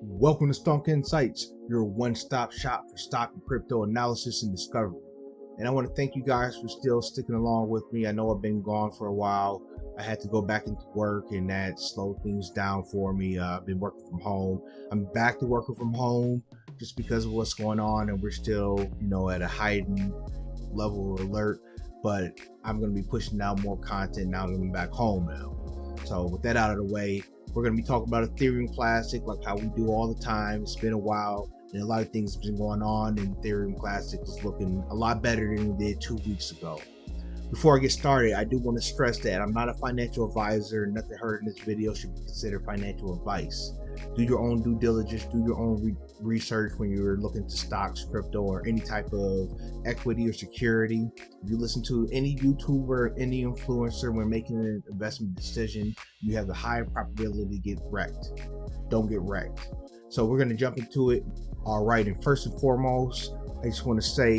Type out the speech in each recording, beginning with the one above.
Welcome to Stock Insights, your one-stop shop for stock and crypto analysis and discovery. And I want to thank you guys for still sticking along with me. I know I've been gone for a while. I had to go back into work and that slowed things down for me. I've been working from home. I'm back to working from home just because of what's going on, and we're still, at a heightened level of alert. But I'm going to be pushing out more content now that I'm back home now. So with that out of the way, we're going to be talking about Ethereum Classic, like how we do all the time. It's been a while, and a lot of things have been going on, and Ethereum Classic is looking a lot better than it did 2 weeks ago. Before I get started, I do want to stress that I'm not a financial advisor. Nothing heard in this video should be considered financial advice. Do your own due diligence, do your own research when you're looking to stocks, crypto, or any type of equity or security. If you listen to any YouTuber, any influencer when making an investment decision, you have the higher probability to get wrecked. Don't get wrecked. So we're going to jump into it. All right, and first and foremost, I just want to say,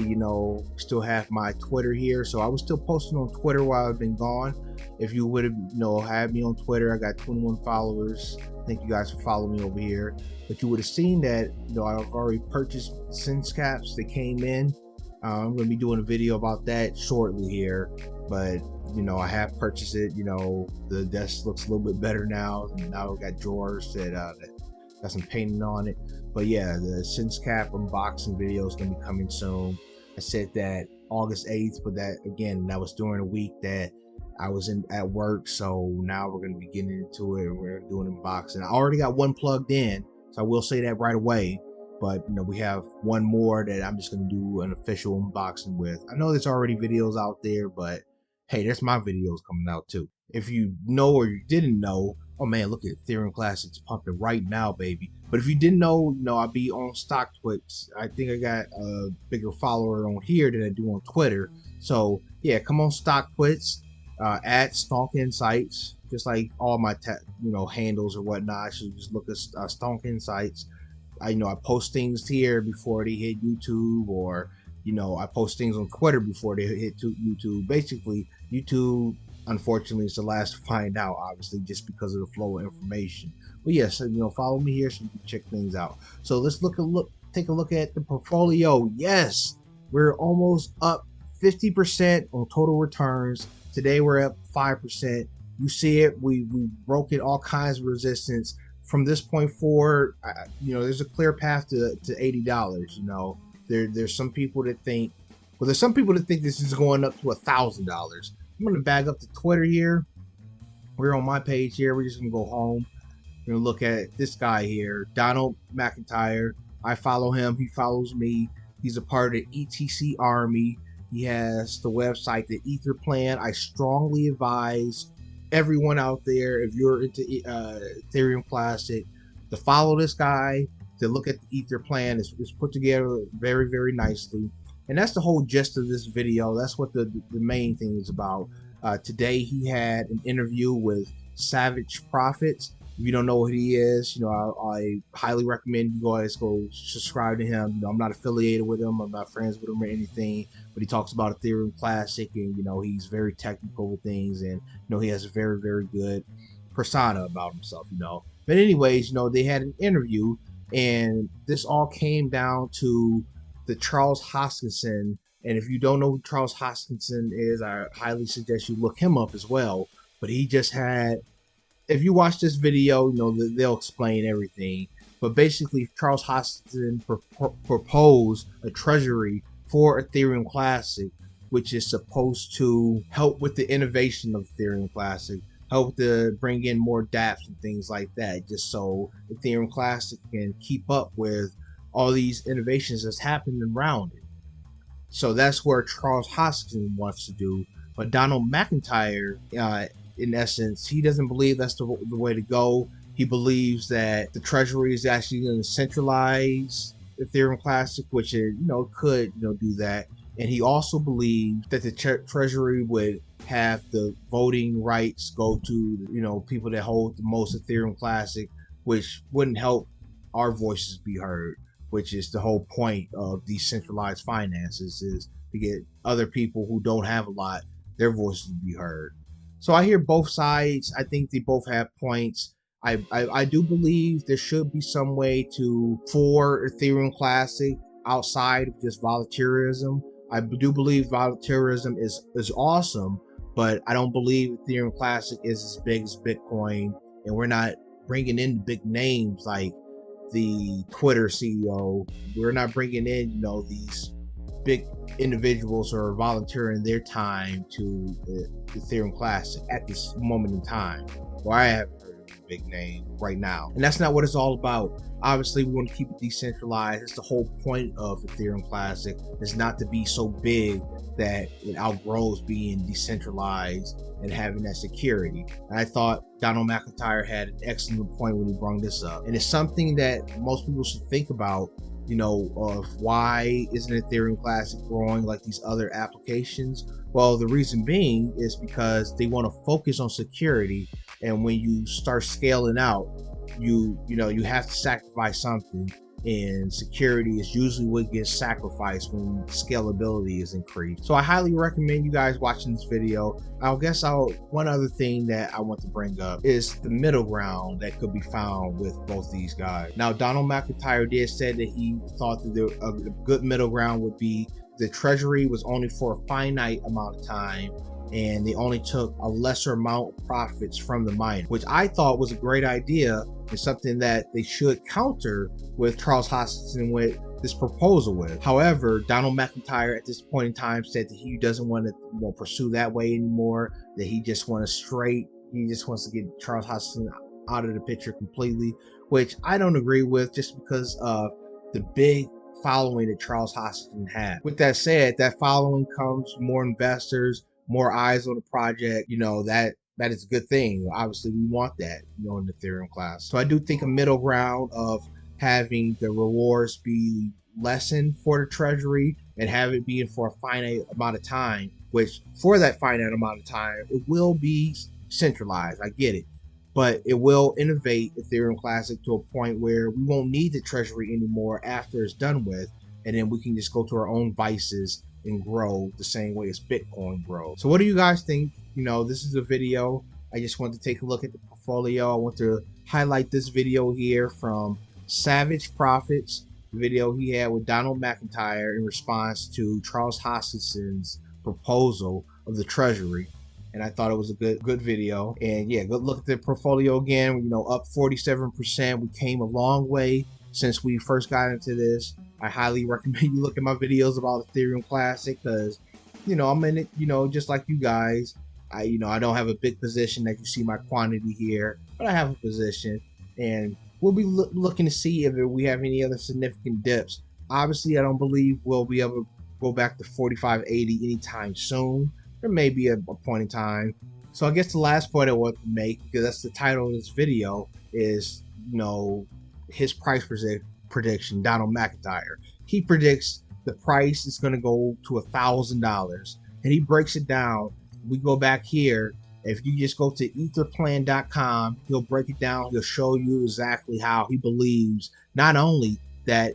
still have my Twitter here. So I was still posting on Twitter while I've been gone. If you would have, had me on Twitter, I got 21 followers. Thank you guys for following me over here. But you would have seen that, I've already purchased SINs caps that came in. I'm going to be doing a video about that shortly here. But, I have purchased it. The desk looks a little bit better now. Now I've got drawers that got some painting on it. But yeah, the SINs cap unboxing video is going to be coming soon. I said that August 8th, but that was during a week that I was at work. So now we're going to be getting into it. We're doing unboxing. I already got one plugged in, so I will say that right away. But we have one more that I'm just going to do an official unboxing with. I know there's already videos out there, but hey, there's my videos coming out too. If you know or you didn't know, oh man, look at Ethereum Classic, it's pumping right now, baby. But if you didn't know, I'll be on Stock Twits. I think I got a bigger follower on here than I do on Twitter. So yeah, come on Stock Twits, at Stonk Insights, just like all my handles or whatnot. So just look at Stonk Insights. I post things here before they hit YouTube, or I post things on Twitter before they hit YouTube. Basically, YouTube, unfortunately, it's the last to find out, obviously, just because of the flow of information. But yes, follow me here so you can check things out. So let's take a look at the portfolio. Yes, we're almost up 50% on total returns. Today we're up 5%. You see it. We broke it, all kinds of resistance. From this point forward, there's a clear path to $80. There's some people that think, this is going up to $1,000. I'm going to back up to Twitter here. We're on my page here. We're just going to go home. We're going to look at this guy here, Donald McIntyre. I follow him. He follows me. He's a part of the ETC Army. He has the website, the Ether Plan. I strongly advise everyone out there, if you're into Ethereum Classic, to follow this guy, to look at the Ether Plan. It's put together very, very nicely. And that's the whole gist of this video. That's what the main thing is about. Today he had an interview with Savage Profits. If you don't know what he is, I highly recommend you guys go subscribe to him. I'm not affiliated with him. I'm not friends with him or anything, but he talks about Ethereum Classic, and he's very technical with things, and he has a very, very good persona about himself. But anyways, they had an interview, and this all came down to the Charles Hoskinson. And if you don't know who Charles Hoskinson is, I highly suggest you look him up as well. But he just had, if you watch this video, they'll explain everything. But basically, Charles Hoskinson proposed a treasury for Ethereum Classic, which is supposed to help with the innovation of Ethereum Classic, help to bring in more dApps and things like that, just so Ethereum Classic can keep up with all these innovations that's happening around it. So that's where Charles Hoskinson wants to do. But Donald McIntyre, in essence, he doesn't believe that's the way to go. He believes that the Treasury is actually going to centralize Ethereum Classic, which it could do that. And he also believes that the Treasury would have the voting rights go to people that hold the most Ethereum Classic, which wouldn't help our voices be heard, which is the whole point of decentralized finances, is to get other people who don't have a lot, their voices to be heard. So I hear both sides. I think they both have points. I do believe there should be some way for Ethereum Classic outside of just volunteerism. I do believe volunteerism is awesome, but I don't believe Ethereum Classic is as big as Bitcoin, and we're not bringing in big names like the Twitter CEO. We're not bringing in, these big individuals who are volunteering their time to Ethereum Classic at this moment in time. Well, I haven't heard of a big name right now, and that's not what it's all about. Obviously, we want to keep it decentralized. That's the whole point of Ethereum Classic, is not to be so big that it outgrows being decentralized and having that security. And I thought Donald McIntyre had an excellent point when he brought this up, and it's something that most people should think about, of why isn't Ethereum Classic growing like these other applications? Well, the reason being is because they want to focus on security, and when you start scaling out, you have to sacrifice something, and security is usually what gets sacrificed when scalability is increased. So I highly recommend you guys watching this video. One other thing that I want to bring up is the middle ground that could be found with both these guys. Now, Donald McIntyre did say that he thought that a good middle ground would be the Treasury was only for a finite amount of time, and they only took a lesser amount of profits from the miner, which I thought was a great idea and something that they should counter with Charles Hoskinson with this proposal with. However, Donald McIntyre at this point in time said that he doesn't want to pursue that way anymore, that he just wants to get Charles Hoskinson out of the picture completely, which I don't agree with, just because of the big following that Charles Hoskinson had. With that said, that following comes more investors, more eyes on the project. That is a good thing. Obviously, we want that, in the Ethereum class. So I do think a middle ground of having the rewards be lessened for the Treasury and have it being for a finite amount of time, which for that finite amount of time, it will be centralized. I get it. But it will innovate Ethereum Classic to a point where we won't need the Treasury anymore after it's done with, and then we can just go to our own vices and grow the same way as Bitcoin grows. So what do you guys think? This is a video. I just want to take a look at the portfolio. I want to highlight this video here from Savage Profits, the video he had with Donald McIntyre in response to Charles Hoskinson's proposal of the Treasury. And I thought it was a good video. And yeah, good look at the portfolio again. Up 47%. We came a long way since we first got into this. I highly recommend you look at my videos about Ethereum Classic, because I'm in it, just like you guys. I don't have a big position that you see my quantity here, but I have a position, and we'll be looking to see if we have any other significant dips. Obviously, I don't believe we'll be able to go back to 45.80 anytime soon. There may be a point in time. So I guess the last point I want to make, because that's the title of this video, is his price prediction. Donald McIntyre, he predicts the price is going to go to $1,000, and he breaks it down. We go back here. If you just go to etherplan.com, he'll break it down. He'll show you exactly how he believes not only that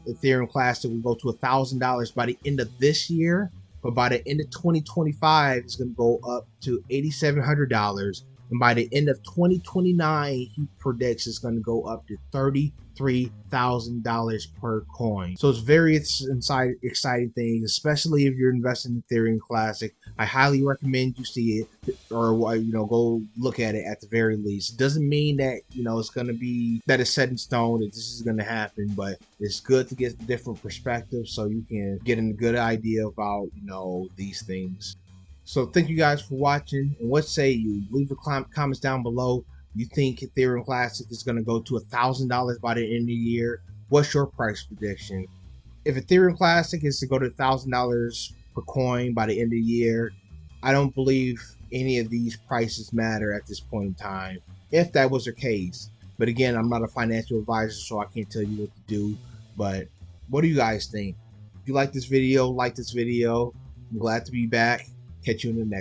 Ethereum Classic will go to $1,000 by the end of this year, but by the end of 2025, it's going to go up to $8,700. And by the end of 2029, he predicts it's going to go up to $33,000 per coin. So it's very exciting thing, especially if you're investing in Ethereum Classic. I highly recommend you see it, or go look at it at the very least. It doesn't mean that it's going to be that it's set in stone that this is going to happen, but it's good to get different perspectives so you can get a good idea about these things. So thank you guys for watching, and what say you? Leave the comments down below. You think Ethereum Classic is going to go to $1,000 by the end of the year? What's your price prediction? If Ethereum Classic is to go to $1,000 per coin by the end of the year, I don't believe any of these prices matter at this point in time, if that was the case. But again, I'm not a financial advisor, so I can't tell you what to do. But what do you guys think? If you like this video, like this video. I'm glad to be back. Catch you in the next.